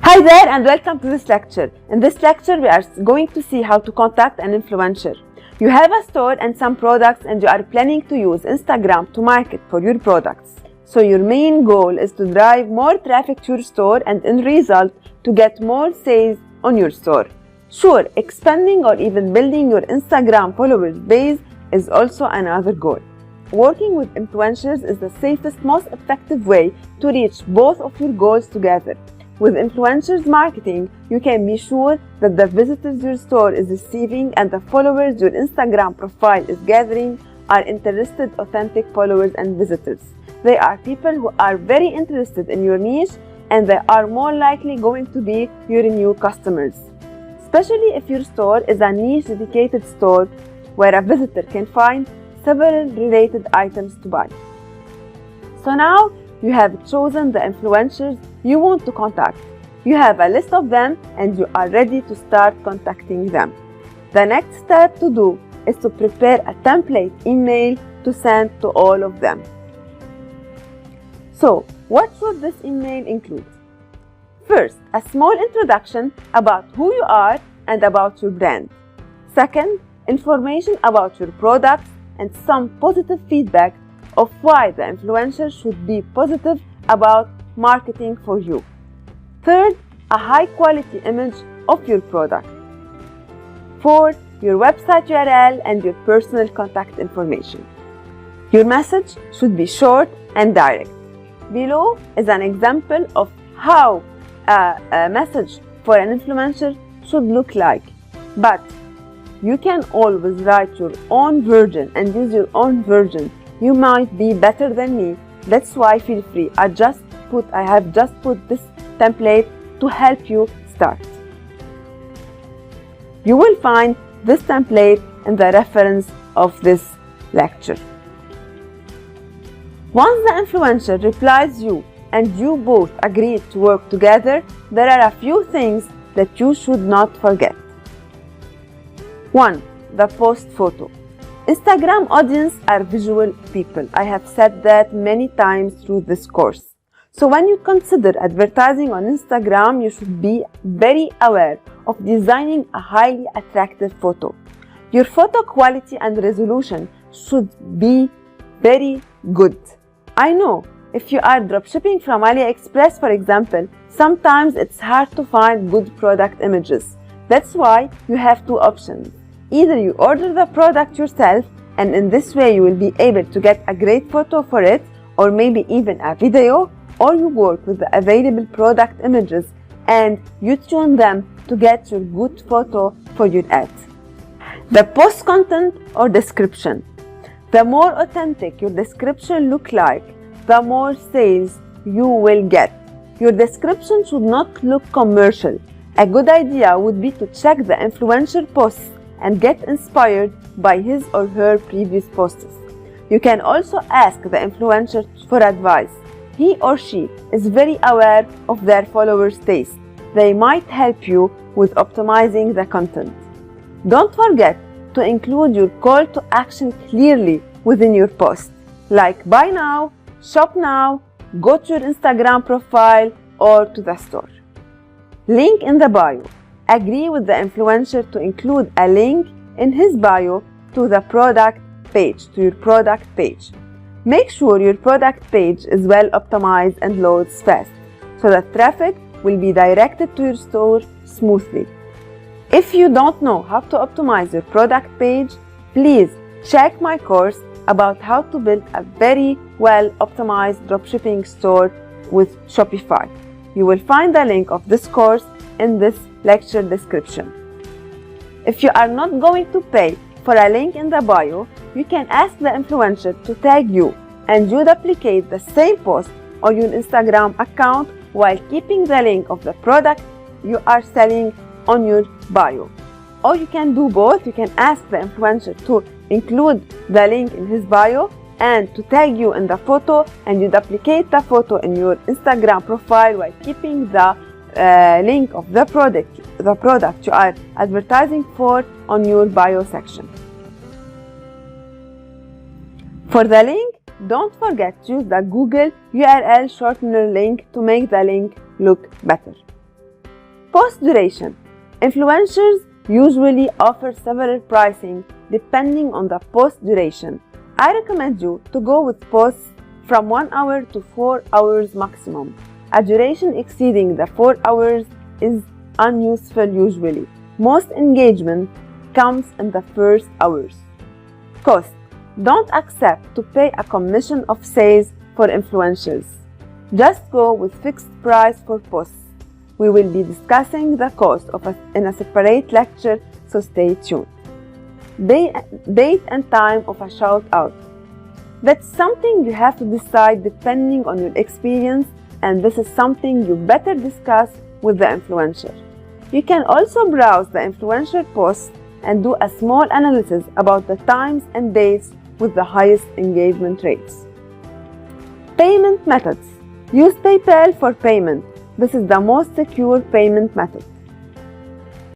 Hi there and welcome to this lecture. In this lecture, we are going to see how to contact an influencer. You have a store and some products and you are planning to use Instagram to market for your products. So your main goal is to drive more traffic to your store and in result to get more sales on your store. Sure, expanding or even building your Instagram followers base is also another goal. Working with influencers is the safest, most effective way to reach both of your goals together. With influencers marketing, you can be sure that the visitors your store is receiving and the followers your Instagram profile is gathering are interested, authentic followers and visitors. They are people who are very interested in your niche and they are more likely going to be your new customers. Especially if your store is a niche dedicated store where a visitor can find several related items to buy. So now you have chosen the influencers you want to contact. You have a list of them and you are ready to start contacting them. The next step to do is to prepare a template email to send to all of them. So, what should this email include? First, a small introduction about who you are and about your brand. Second, information about your products and some positive feedback of why the influencer should be positive about marketing for you. Third, a high quality image of your product. Fourth, your website URL and your personal contact information. Your message should be short and direct. Below is an example of how a message for an influencer should look like. But you can always write your own version and use your own version. You might be better than me. That's why feel free. I have just put this template to help you start. You will find this template in the reference of this lecture. Once the influencer replies you and you both agree to work together, there are a few things that you should not forget. 1. The post photo. Instagram audience are visual people. I have said that many times through this course. So when you consider advertising on Instagram, you should be very aware of designing a highly attractive photo. Your photo quality and resolution should be very good. I know if you are dropshipping from AliExpress, for example, sometimes it's hard to find good product images. That's why you have two options. Either you order the product yourself and in this way you will be able to get a great photo for it or maybe even a video, or you work with the available product images and you tune them to get your good photo for your ad. The post content or description. The more authentic your description look like, the more sales you will get. Your description should not look commercial. A good idea would be to check the influencer posts and get inspired by his or her previous posts. You can also ask the influencer for advice. He or she is very aware of their followers' taste. They might help you with optimizing the content. Don't forget to include your call to action clearly within your post, like buy now, shop now, go to your Instagram profile or to the store. Link in the bio. Agree with the influencer to include a link in his bio to the product page, to your product page. Make sure your product page is well optimized and loads fast, so that traffic will be directed to your store smoothly. If you don't know how to optimize your product page, please check my course about how to build a very well optimized dropshipping store with Shopify. You will find the link of this course in this lecture description. If you are not going to pay for a link in the bio, you can ask the influencer to tag you and you duplicate the same post on your Instagram account while keeping the link of the product you are selling on your bio. Or you can do both. You can ask the influencer to include the link in his bio and to tag you in the photo, and you duplicate the photo in your Instagram profile while keeping the link of the product you are advertising for on your bio section. For the link, don't forget to use the Google URL shortener link to make the link look better. Post duration. Influencers usually offer several pricing depending on the post duration. I recommend you to go with posts from 1 hour to 4 hours maximum. A duration exceeding the 4 hours is unuseful usually. Most engagement comes in the first hours. Cost. Don't accept to pay a commission of sales for influencers. Just go with fixed price for posts. We will be discussing the cost in a separate lecture, so stay tuned. Date and time of a shout out. That's something you have to decide depending on your experience, and this is something you better discuss with the influencer. You can also browse the influencer posts and do a small analysis about the times and dates with the highest engagement rates. Payment methods. Use PayPal for payment. This is the most secure payment method.